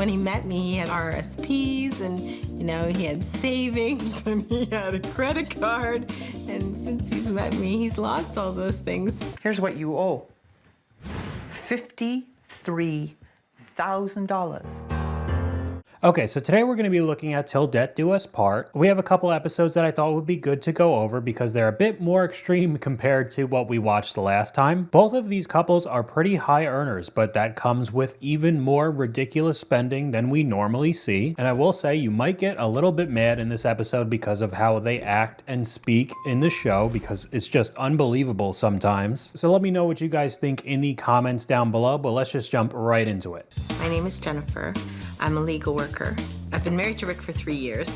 When he met me, he had RSPs and, he had savings and he had a credit card. And since he's met me, he's lost all those things. Here's what you owe. $53,000. Okay, so today we're going to be looking at Till Debt Do Us Part. We have a couple episodes that I thought would be good to go over because they're a bit more extreme compared to what we watched the last time. Both of these couples are pretty high earners, but that comes with even more ridiculous spending than we normally see. And I will say you might get a little bit mad in this episode because of how they act and speak in the show, because it's just unbelievable sometimes. So let me know what you guys think in the comments down below, but let's just jump right into it. My name is Jennifer. I'm a legal worker. I've been married to Rick for 3 years.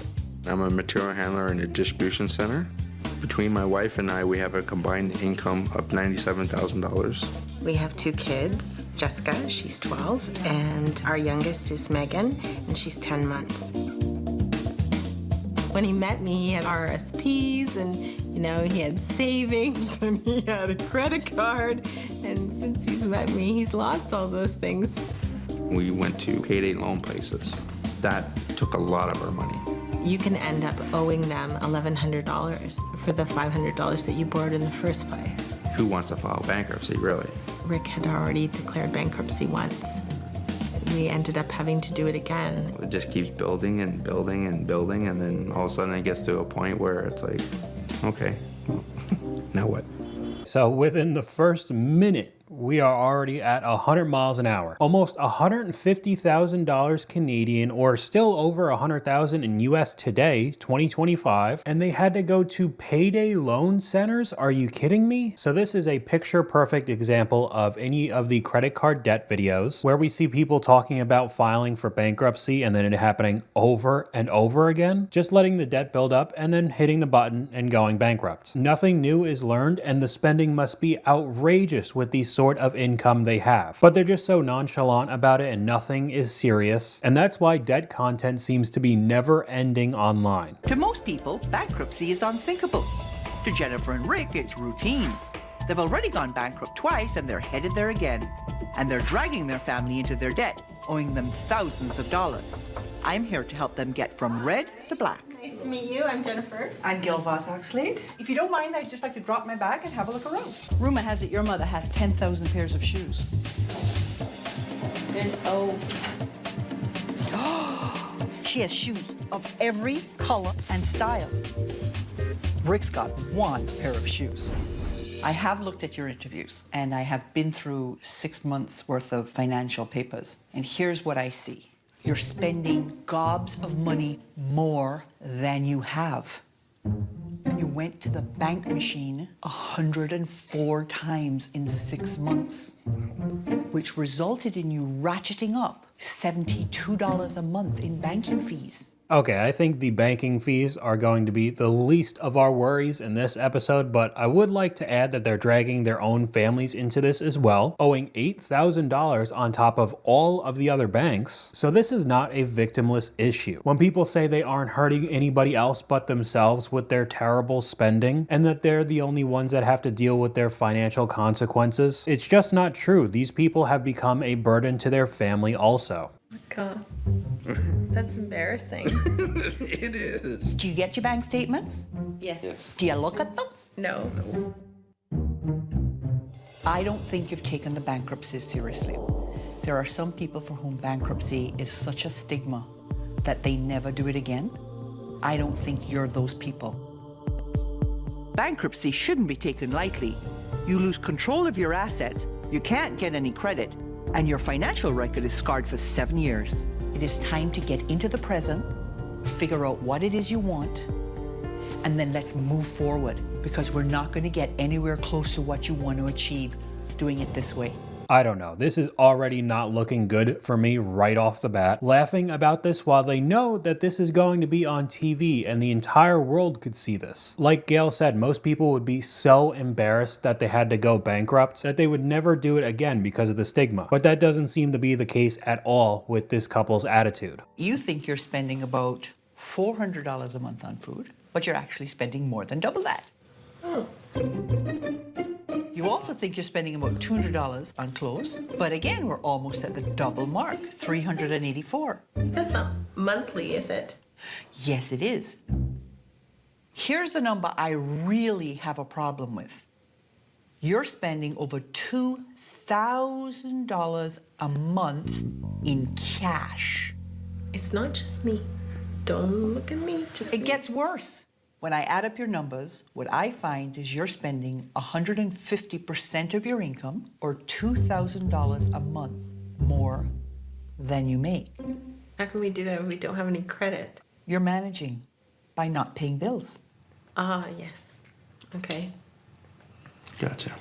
I'm a material handler in a distribution center. Between my wife and I, we have a combined income of $97,000. We have 2 kids. Jessica, she's 12, and our youngest is Megan, and she's 10 months. When he met me, he had RSPs and, he had savings and he had a credit card. And since he's met me, he's lost all those things. We went to Payday Loan places. That took a lot of our money. You can end up owing them $1,100 for the $500 that you borrowed in the first place. Who wants to file bankruptcy, really? Rick had already declared bankruptcy once. We ended up having to do it again. It just keeps building and building and building, and then all of a sudden it gets to a point where it's like, okay, well, now what? So within the first minute, we are already at 100 miles an hour. Almost $150,000 Canadian, or still over $100,000 in US today, 2025. And they had to go to payday loan centers? Are you kidding me? So this is a picture perfect example of any of the credit card debt videos where we see people talking about filing for bankruptcy and then it happening over and over again. Just letting the debt build up and then hitting the button and going bankrupt. Nothing new is learned, and the spending must be outrageous with these sort of income they have. But they're just so nonchalant about it and nothing is serious. And that's why debt content seems to be never ending online. To most people, bankruptcy is unthinkable. To Jennifer and Rick, it's routine. They've already gone bankrupt twice and they're headed there again. And they're dragging their family into their debt, owing them thousands of dollars. I'm here to help them get from red to black. Nice to meet you. I'm Jennifer. I'm Gil Voss-Oxlade. If you don't mind, I'd just like to drop my bag and have a look around. Rumor has it your mother has 10,000 pairs of shoes. There's She has shoes of every color and style. Rick's got 1 pair of shoes. I have looked at your interviews, and I have been through 6 months worth of financial papers. And here's what I see. You're spending gobs of money more than you have. You went to the bank machine 104 times in 6 months, which resulted in you ratcheting up $72 a month in banking fees. Okay, I think the banking fees are going to be the least of our worries in this episode, but I would like to add that they're dragging their own families into this as well, owing $8,000 on top of all of the other banks. So this is not a victimless issue. When people say they aren't hurting anybody else but themselves with their terrible spending, and that they're the only ones that have to deal with their financial consequences, it's just not true. These people have become a burden to their family also. God, that's embarrassing. It is. Do you get your bank statements? Yes. Do you look at them? No. I don't think you've taken the bankruptcy seriously. There are some people for whom bankruptcy is such a stigma that they never do it again. I don't think you're those people. Bankruptcy shouldn't be taken lightly. You lose control of your assets, you can't get any credit, and your financial record is scarred for 7 years. It is time to get into the present, figure out what it is you want, and then let's move forward, because we're not going to get anywhere close to what you want to achieve doing it this way. I don't know. This is already not looking good for me right off the bat. Laughing about this while they know that this is going to be on TV and the entire world could see this. Like Gail said, most people would be so embarrassed that they had to go bankrupt that they would never do it again because of the stigma. But that doesn't seem to be the case at all with this couple's attitude. You think you're spending about $400 a month on food, but you're actually spending more than double that. You also think you're spending about $200 on clothes, but again, we're almost at the double mark, $384. That's not monthly, is it? Yes, it is. Here's the number I really have a problem with. You're spending over $2,000 a month in cash. It's not just me. Don't look at me. Just It me. gets worse. When I add up your numbers, what I find is you're spending 150% of your income, or $2,000 a month more than you make. How can we do that if we don't have any credit? You're managing by not paying bills. Ah, yes. Okay. Gotcha.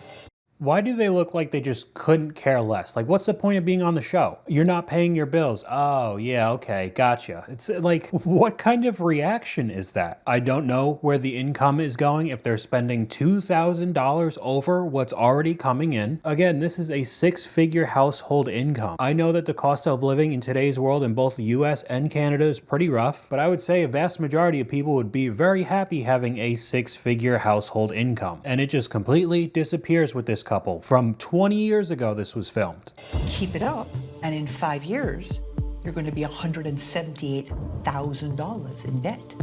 Why do they look like they just couldn't care less? Like, what's the point of being on the show? You're not paying your bills. Oh, yeah, okay, gotcha. It's like, what kind of reaction is that? I don't know where the income is going if they're spending $2,000 over what's already coming in. Again, this is a six-figure household income. I know that the cost of living in today's world in both the US and Canada is pretty rough, but I would say a vast majority of people would be very happy having a six-figure household income. And it just completely disappears with this couple. From 20 years ago, this was filmed. Keep it up, and in 5 years, you're going to be $178,000 in debt.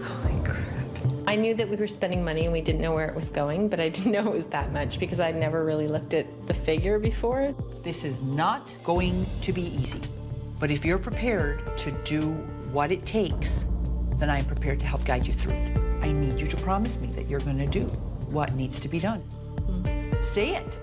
Holy crap. I knew that we were spending money and we didn't know where it was going, but I didn't know it was that much because I'd never really looked at the figure before. This is not going to be easy, but if you're prepared to do what it takes, then I'm prepared to help guide you through it. I need you to promise me that you're going to do what needs to be done. Say it.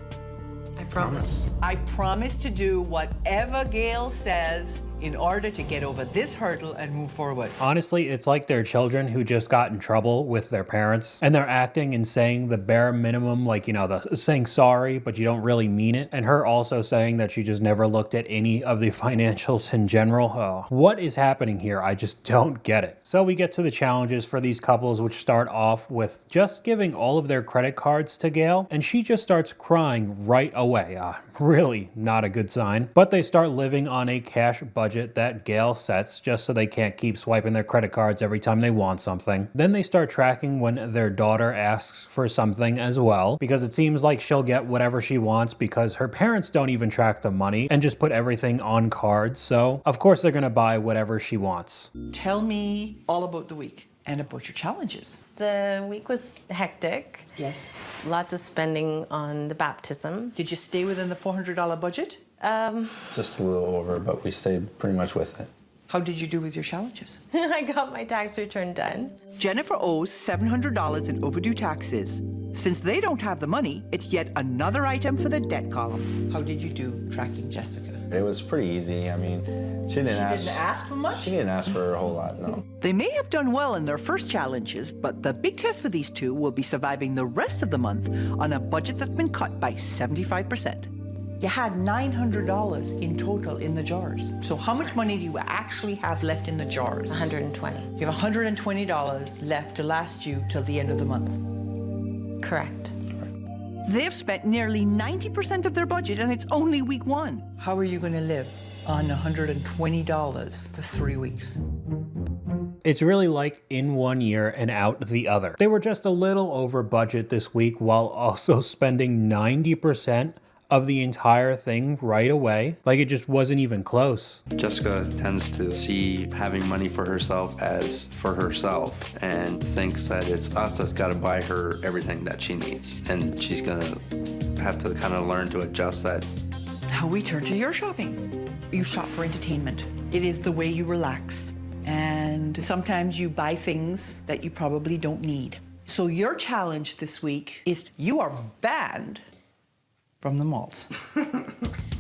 I promise. I promise to do whatever Gail says in order to get over this hurdle and move forward. Honestly, it's like they're children who just got in trouble with their parents and they're acting and saying the bare minimum, like, you know, the saying sorry, but you don't really mean it. And her also saying that she just never looked at any of the financials in general. Oh, what is happening here? I just don't get it. So we get to the challenges for these couples, which start off with just giving all of their credit cards to Gail, and she just starts crying right away. Really not a good sign. But they start living on a cash budget that Gail sets just so they can't keep swiping their credit cards every time they want something. Then they start tracking when their daughter asks for something as well, because it seems like she'll get whatever she wants because her parents don't even track the money and just put everything on cards. So of course they're gonna buy whatever she wants. Tell me all about the week and about your challenges. The week was hectic. Yes. Lots of spending on the baptism. Did you stay within the $400 budget? Just a little over, but we stayed pretty much with it. How did you do with your challenges? I got my tax return done. Jennifer owes $700 in overdue taxes. Since they don't have the money, it's yet another item for the debt column. How did you do tracking Jessica? It was pretty easy. I mean, she didn't ask. Didn't ask for much? She didn't ask for a whole lot, no. They may have done well in their first challenges, but the big test for these two will be surviving the rest of the month on a budget that's been cut by 75%. You had $900 in total in the jars. So how much money do you actually have left in the jars? 120. You have $120 left to last you till the end of the month. Correct. They've spent nearly 90% of their budget, and it's only week one. How are you going to live on $120 for 3 weeks? It's really like in one year and out the other. They were just a little over budget this week while also spending 90% of the entire thing right away. Like, it just wasn't even close. Jessica tends to see having money for herself as for herself and thinks that it's us that's got to buy her everything that she needs. And she's going to have to kind of learn to adjust that. Now we turn to your shopping. You shop for entertainment. It is the way you relax. And sometimes you buy things that you probably don't need. So your challenge this week is you are banned from the malls.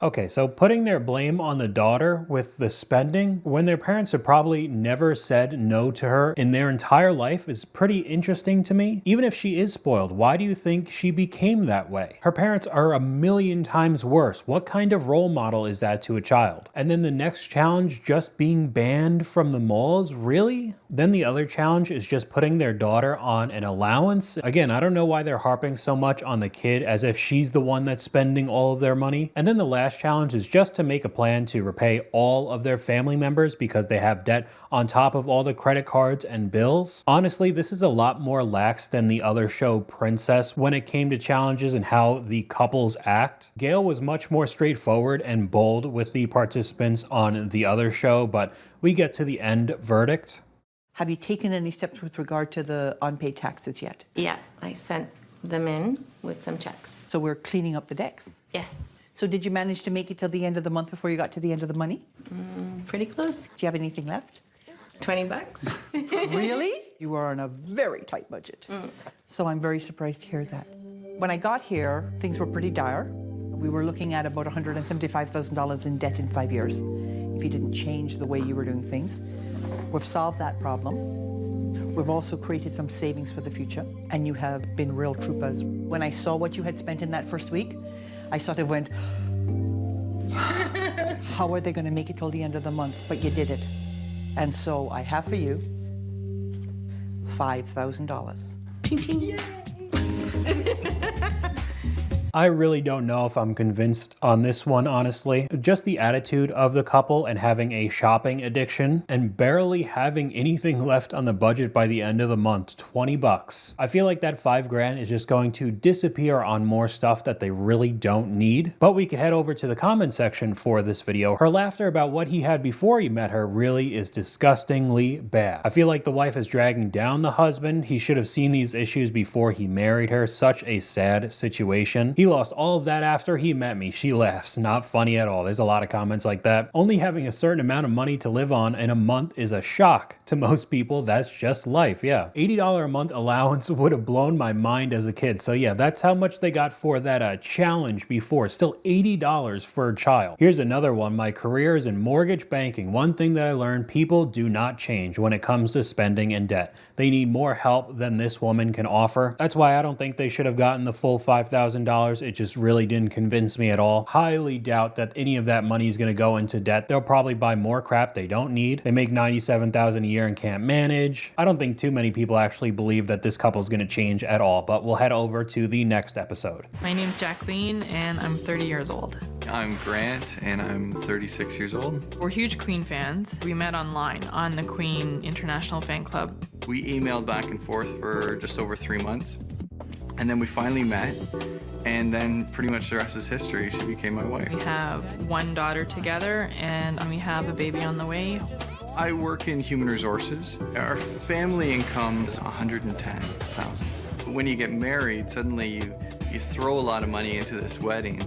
Okay, so putting their blame on the daughter with the spending when their parents have probably never said no to her in their entire life is pretty interesting to me. Even if she is spoiled, why do you think she became that way? Her parents are a million times worse. What kind of role model is that to a child? And then the next challenge, just being banned from the malls? Really? Then the other challenge is just putting their daughter on an allowance. Again, I don't know why they're harping so much on the kid as if she's the one that's spending all of their money. And then the last cash challenge is just to make a plan to repay all of their family members because they have debt on top of all the credit cards and bills. Honestly, this is a lot more lax than the other show Princess when it came to challenges and how the couples act. Gail was much more straightforward and bold with the participants on the other show, but we get to the end verdict. Have you taken any steps with regard to the unpaid taxes yet? Yeah, I sent them in with some checks. So we're cleaning up the decks. Yes, So did you manage to make it till the end of the month before you got to the end of the money? pretty close. Do you have anything left? $20. Really? You are on a very tight budget. So I'm very surprised to hear that. When I got here, things were pretty dire. We were looking at about $175,000 in debt in 5 years if you didn't change the way you were doing things. We've solved that problem. We've also created some savings for the future, and you have been real troopers. When I saw what you had spent in that first week, I sort of went, how are they going to make it till the end of the month? But you did it. And so I have for you $5,000. I really don't know if I'm convinced on this one, honestly. Just the attitude of the couple and having a shopping addiction and barely having anything left on the budget by the end of the month, $20. I feel like that $5,000 is just going to disappear on more stuff that they really don't need. But we could head over to the comment section for this video. Her laughter about what he had before he met her really is disgustingly bad. I feel like the wife is dragging down the husband. He should have seen these issues before he married her. Such a sad situation. He lost all of that after he met me. She laughs. Not funny at all. There's a lot of comments like that. Only having a certain amount of money to live on in a month is a shock to most people. That's just life. Yeah. $80 a month allowance would have blown my mind as a kid. So yeah, that's how much they got for that challenge before. Still $80 for a child. Here's another one. My career is in mortgage banking. One thing that I learned, people do not change when it comes to spending and debt. They need more help than this woman can offer. That's why I don't think they should have gotten the full $5,000. It just really didn't convince me at all. Highly doubt that any of that money is going to go into debt. They'll probably buy more crap they don't need. They make $97,000 a year and can't manage. I don't think too many people actually believe that this couple is going to change at all, but we'll head over to the next episode. My name's Jacqueline and I'm 30 years old. I'm Grant and I'm 36 years old. We're huge Queen fans. We met online on the Queen International Fan Club. We emailed back and forth for just over 3 months. And then we finally met, and then pretty much the rest is history. She became my wife. We have one daughter together and we have a baby on the way. I work in human resources. Our family income is $110,000. When you get married, suddenly you throw a lot of money into this wedding,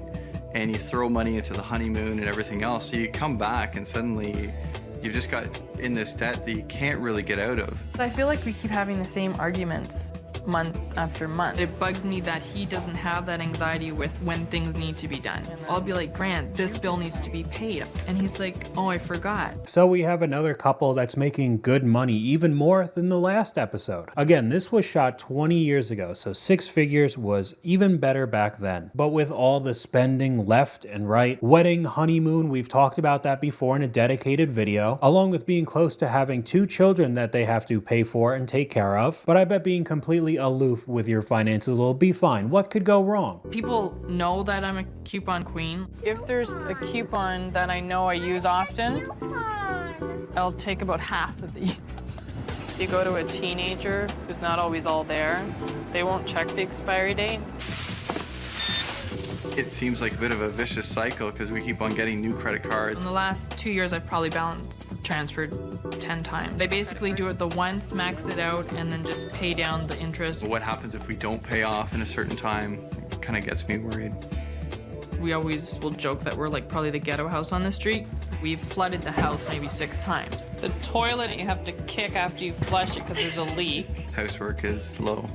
and you throw money into the honeymoon and everything else. So you come back and suddenly you've just got in this debt that you can't really get out of. I feel like we keep having the same arguments month after month. It bugs me that he doesn't have that anxiety with when things need to be done. I'll be like, Grant, this bill needs to be paid. And he's like, oh, I forgot. So we have another couple that's making good money, even more than the last episode. Again, this was shot 20 years ago, so 6 figures was even better back then. But with all the spending left and right, wedding, honeymoon, we've talked about that before in a dedicated video, along with being close to having 2 children that they have to pay for and take care of. But I bet being completely aloof with your finances will be fine. What could go wrong? People know that I'm a coupon queen. If there's a coupon that I know I use often, I'll take about half of these. You go to a teenager who's not always all there, they won't check the expiry date. It seems like a bit of a vicious cycle because we keep on getting new credit cards. In the last 2 years, I've probably balance transferred 10 times. They basically do it the once, max it out, and then just pay down the interest. What happens if we don't pay off in a certain time? It kind of gets me worried. We always will joke that we're like probably the ghetto house on the street. We've flooded the house maybe 6 times. The toilet you have to kick after you flush it because there's a leak. Housework is low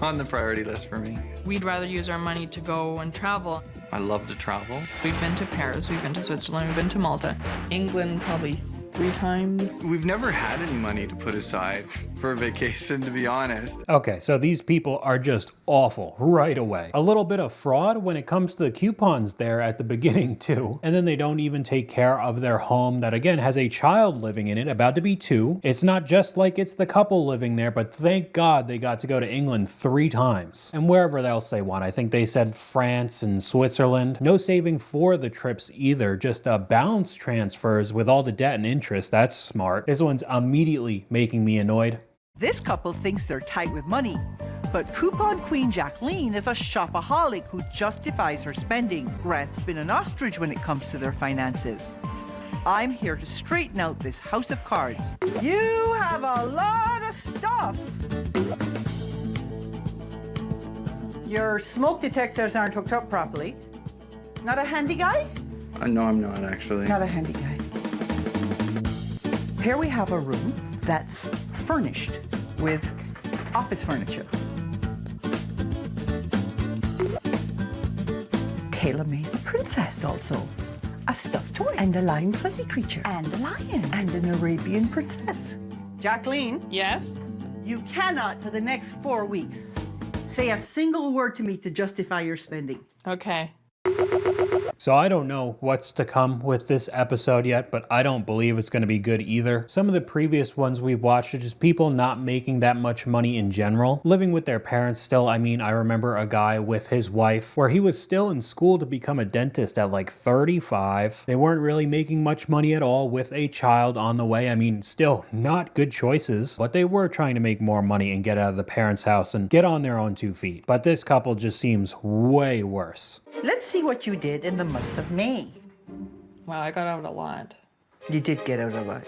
on the priority list for me. We'd rather use our money to go and travel. I love to travel. We've been to Paris, we've been to Switzerland, we've been to Malta. England probably 3 times. We've never had any money to put aside for a vacation, to be honest. Okay, so these people are just awful right away. A little bit of fraud when it comes to the coupons there at the beginning too. And then they don't even take care of their home that again has a child living in it, about to be 2. It's not just like it's the couple living there, but thank God they got to go to England 3 times. And wherever else they want. I think they said France and Switzerland. No saving for the trips either, just balance transfers with all the debt and interest. That's smart. This one's immediately making me annoyed. This couple thinks they're tight with money, but coupon queen Jacqueline is a shopaholic who justifies her spending. Grant's been an ostrich when it comes to their finances. I'm here to straighten out this house of cards. You have a lot of stuff. Your smoke detectors aren't hooked up properly. Not a handy guy? No, I'm not actually. Not a handy guy. Here we have a room that's furnished with office furniture. Taylor May's a princess also. A stuffed toy. And a lion fuzzy creature. And a lion. And an Arabian princess. Jacqueline, Yes? you cannot for the next 4 weeks say a single word to me to justify your spending. Okay. So I don't know what's to come with this episode yet, but I don't believe it's going to be good either. Some of the previous ones we've watched are just people not making that much money in general, living with their parents still. I mean, I remember a guy with his wife where he was still in school to become a dentist at like 35. They weren't really making much money at all with a child on the way. I mean, still not good choices, but they were trying to make more money and get out of the parents' house and get on their own 2 feet. But this couple just seems way worse. Let's see what you did in the month of May. Wow, I got out a lot. You did get out a lot.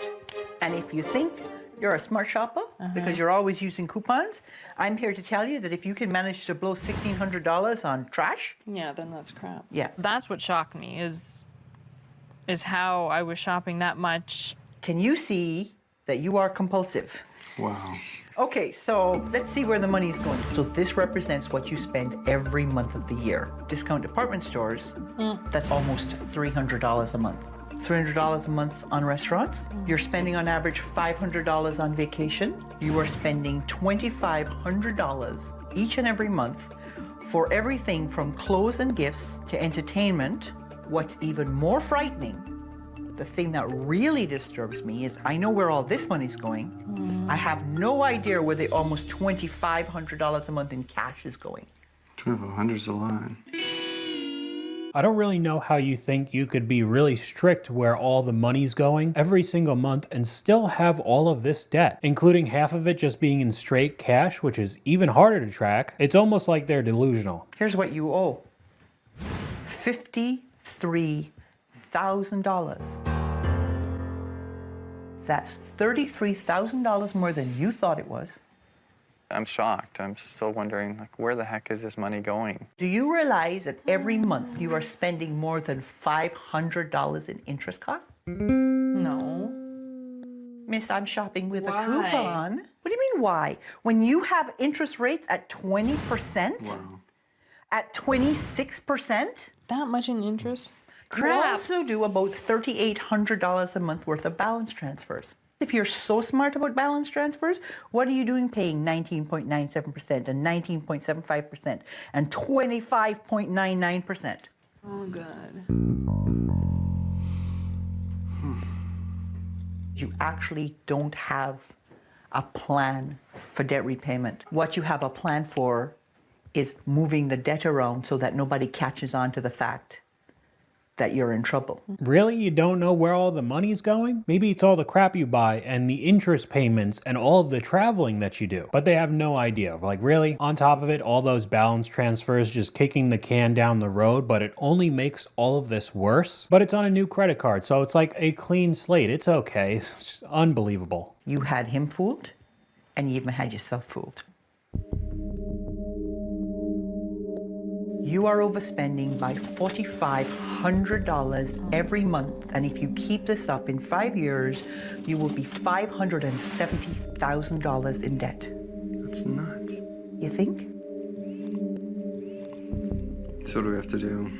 And if you think you're a smart shopper because you're always using coupons, I'm here to tell you that if you can manage to blow $1,600 on trash, Yeah, then that's crap. Yeah. That's what shocked me is how I was shopping that much. can you see that you are compulsive? Wow. Okay, so let's see where the money's going. So this represents what you spend every month of the year. Discount department stores, that's almost $300 a month. $300 a month on restaurants. You're spending on average $500 on vacation. You are spending $2,500 each and every month for everything from clothes and gifts to entertainment. What's even more frightening, the thing that really disturbs me is I know where all this money's going. I have no idea where the almost $2,500 a month in cash is going. $1,200's a lot. I don't really know how you think you could be really strict where all the money's going every single month and still have all of this debt, including half of it just being in straight cash, which is even harder to track. It's almost like they're delusional. Here's what you owe. $53,000. That's $33,000 more than you thought it was. I'm shocked. I'm still wondering, like, where the heck is this money going? Do you realize that every month you are spending more than $500 in interest costs? No. Miss, I'm shopping with Why? a coupon. What do you mean, why? When you have interest rates at 20%, Wow. at 26%, That much in interest? you also do about $3,800 a month worth of balance transfers. If you're so smart about balance transfers, what are you doing paying 19.97% and 19.75% and 25.99%? Oh, God. You actually don't have a plan for debt repayment. What you have a plan for is moving the debt around so that nobody catches on to the fact that you're in trouble. Really? You don't know where all the money's going? Maybe it's all the crap you buy and the interest payments and all of the traveling that you do. But they have no idea. Like, really? On top of it, all those balance transfers just kicking the can down the road, but it only makes all of this worse. But it's on a new credit card, so it's like a clean slate. It's okay. It's just unbelievable. You had him fooled, and you even had yourself fooled. You are overspending by $4,500 every month, and if you keep this up in 5 years, you will be $570,000 in debt. That's nuts. You think? So what do we have to do?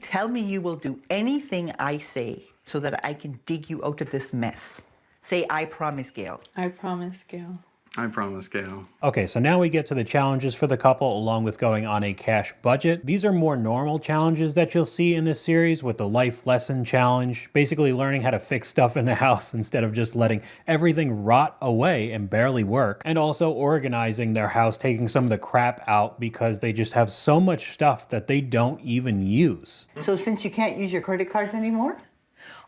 Tell me you will do anything I say so that I can dig you out of this mess. Say, I promise, Gail. I promise, Gail. I promise, Gail. Okay, so now we get to the challenges for the couple along with going on a cash budget. These are more normal challenges that you'll see in this series, with the life lesson challenge, basically learning how to fix stuff in the house instead of just letting everything rot away and barely work, and also organizing their house, taking some of the crap out because they just have so much stuff that they don't even use. So since you can't use your credit cards anymore,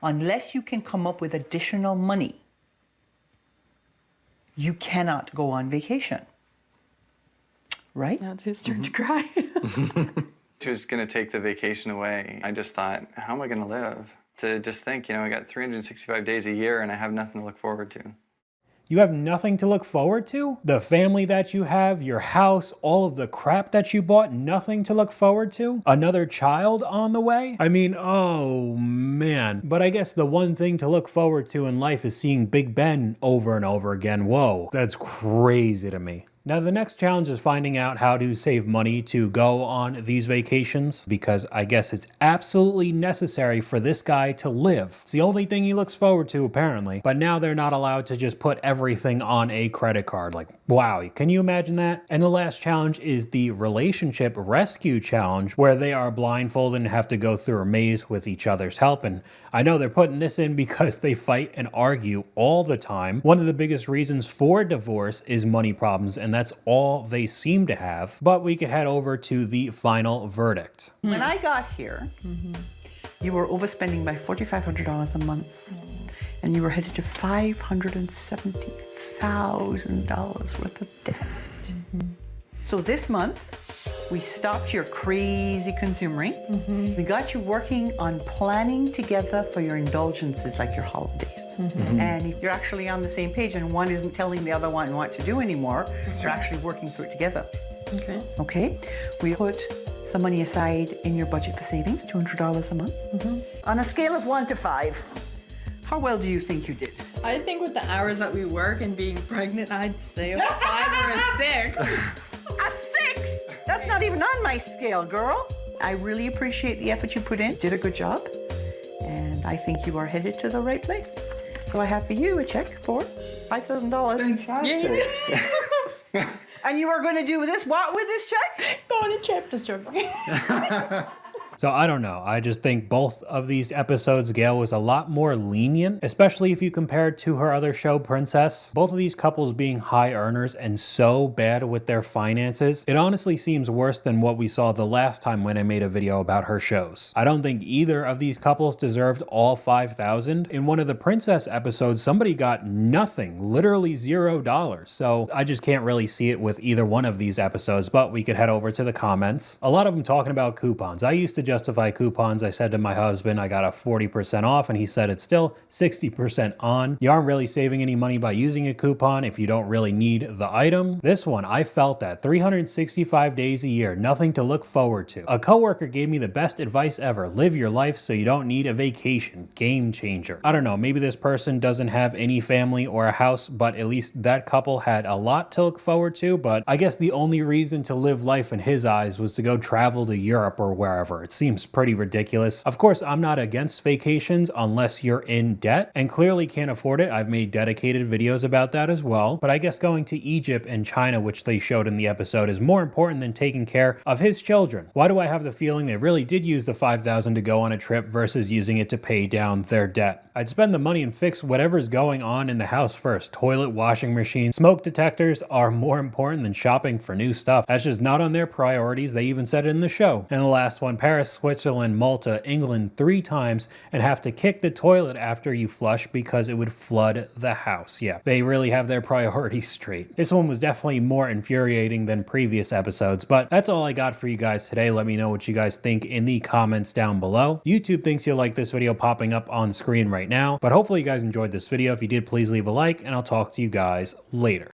unless you can come up with additional money, you cannot go on vacation, right? Now it's his turn to cry. She was going to take the vacation away. I just thought, how am I going to live? To just think, you know, I got 365 days a year and I have nothing to look forward to. You have nothing to look forward to? The family that you have, your house, all of the crap that you bought, nothing to look forward to? Another child on the way? I mean, oh man. But I guess the one thing to look forward to in life is seeing Big Ben over and over again. Whoa, that's crazy to me. Now, the next challenge is finding out how to save money to go on these vacations, because I guess it's absolutely necessary for this guy to live. It's the only thing he looks forward to, apparently. But now they're not allowed to just put everything on a credit card. Like, wow, can you imagine that? And the last challenge is the relationship rescue challenge, where they are blindfolded and have to go through a maze with each other's help. And I know they're putting this in because they fight and argue all the time. One of the biggest reasons for divorce is money problems, and that's all they seem to have. But we could head over to the final verdict. When I got here, you were overspending by $4,500 a month, and you were headed to $570,000 worth of debt. So this month, we stopped your crazy consumering. We got you working on planning together for your indulgences, like your holidays. And if you're actually on the same page and one isn't telling the other one what to do anymore, you're actually working through it together. Okay. Okay? We put some money aside in your budget for savings, $200 a month. On a scale of 1 to 5, how well do you think you did? I think with the hours that we work and being pregnant, I'd say a 5 or a 6. A 6? That's not even on my scale, girl. I really appreciate the effort you put in. Did a good job. And I think you are headed to the right place. So I have for you a check for $5,000. Fantastic. And you are going to do this, what with this check? Go on a trip, just joking. So I don't know. I just think both of these episodes, Gail was a lot more lenient, especially if you compare it to her other show, Princess. Both of these couples being high earners and so bad with their finances, it honestly seems worse than what we saw the last time when I made a video about her shows. I don't think either of these couples deserved all $5,000. In one of the Princess episodes, somebody got nothing, literally $0. So I just can't really see it with either one of these episodes, but we could head over to the comments. A lot of them talking about coupons. I used to justify coupons. I said to my husband, I got a 40% off, and he said it's still 60% on. You aren't really saving any money by using a coupon if you don't really need the item. This one, I felt that 365 days a year, nothing to look forward to. A coworker gave me the best advice ever. Live your life so you don't need a vacation. Game changer. I don't know, maybe this person doesn't have any family or a house, but at least that couple had a lot to look forward to. But I guess the only reason to live life in his eyes was to go travel to Europe or wherever. It seems pretty ridiculous. Of course, I'm not against vacations unless you're in debt and clearly can't afford it. I've made dedicated videos about that as well. But I guess going to Egypt and China, which they showed in the episode, is more important than taking care of his children. Why do I have the feeling they really did use the $5,000 to go on a trip versus using it to pay down their debt? I'd spend the money and fix whatever's going on in the house first. Toilet, washing machine, smoke detectors are more important than shopping for new stuff. That's just not on their priorities. They even said it in the show. And the last one, Paris, Switzerland, Malta, England 3 times, and have to kick the toilet after you flush because it would flood the house. Yeah, they really have their priorities straight. This one was definitely more infuriating than previous episodes, but that's all I got for you guys today. Let me know what you guys think in the comments down below. YouTube thinks you'll like this video popping up on screen right now, but hopefully you guys enjoyed this video. If you did, please leave a like, and I'll talk to you guys later.